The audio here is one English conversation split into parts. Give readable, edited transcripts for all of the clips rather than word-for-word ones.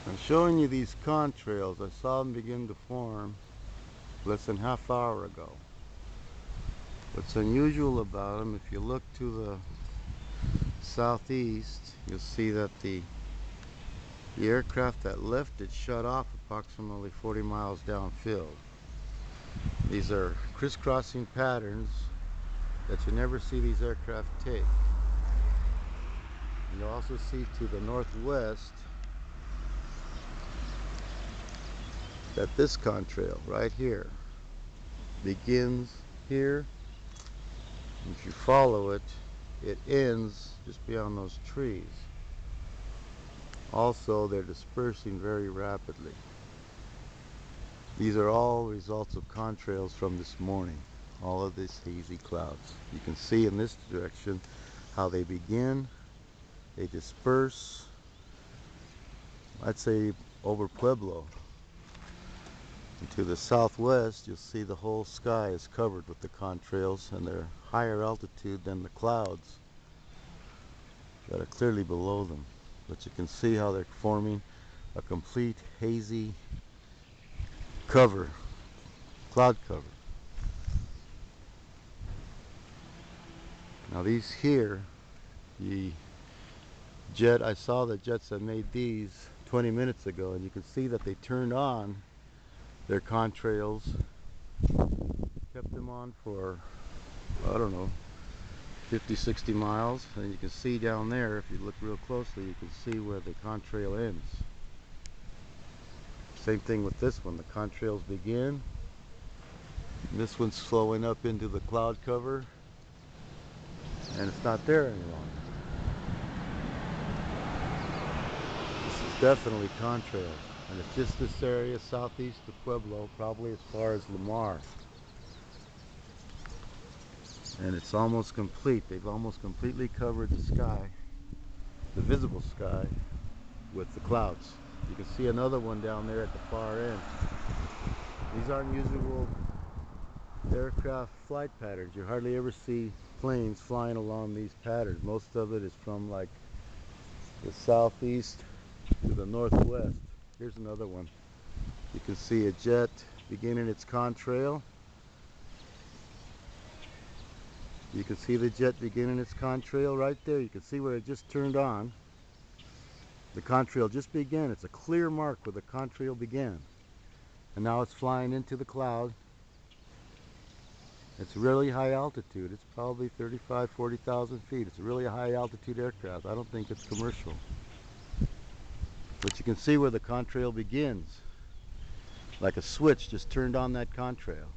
I'm showing you these contrails. I saw them begin to form less than half hour ago. What's unusual about them, if you look to the southeast, you'll see that the aircraft that left it shut off approximately 40 miles downfield. These are crisscrossing patterns that you never see these aircraft take. You'll also see to the northwest that this contrail right here begins here. If you follow it, it ends just beyond those trees. Also, they're dispersing very rapidly. These are all results of contrails from this morning. All of these hazy clouds. You can see in this direction how they begin, they disperse, I'd say over Pueblo. And to the southwest, you'll see the whole sky is covered with the contrails, and they're higher altitude than the clouds that are clearly below them. But you can see how they're forming a complete hazy cover, cloud cover. Now these here, the jet, I saw the jets that made these 20 minutes ago, and you can see that they turned on their contrails, kept them on for, I don't know, 50-60 miles, and you can see down there, if you look real closely, you can see where the contrail ends. Same thing with this one. The contrails begin, this one's flowing up into the cloud cover, and it's not there any longer. This is definitely contrails, and it's just this area southeast of Pueblo, probably as far as Lamar. And it's almost complete. They've almost completely covered the sky, the visible sky, with the clouds. You can see another one down there at the far end. These aren't usual aircraft flight patterns. You hardly ever see planes flying along these patterns. Most of it is from like the southeast to the northwest. Here's another one. You can see a jet beginning its contrail. You can see the jet beginning its contrail right there. You can see where it just turned on. The contrail just began. It's a clear mark where the contrail began. And now it's flying into the cloud. It's really high altitude. It's probably 35, 40,000 feet. It's a really high altitude aircraft. I don't think it's commercial. But you can see where the contrail begins. Like a switch just turned on that contrail.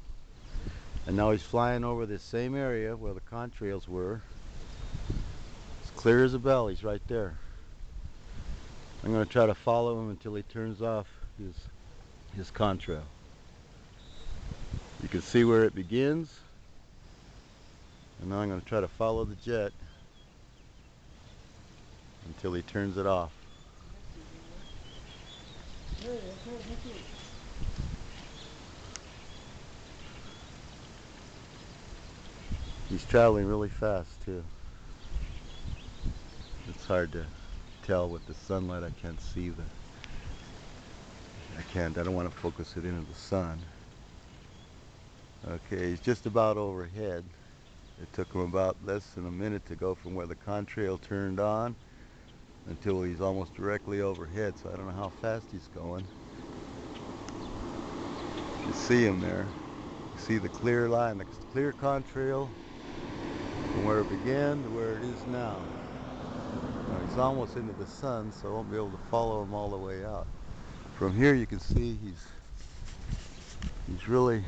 And now he's flying over this same area where the contrails were. It's clear as a bell. He's right there. I'm going to try to follow him until he turns off his contrail. You can see where it begins. And now I'm going to try to follow the jet until he turns it off. He's traveling really fast too. It's hard to tell with the sunlight. I can't see I don't want to focus it into the sun. Okay, he's just about overhead. It took him about less than a minute to go from where the contrail turned on until he's almost directly overhead, so I don't know how fast he's going. You see him there. You see the clear line, the clear contrail from where it began to where it is now. Now he's almost into the sun, so I won't be able to follow him all the way out. From here you can see he's really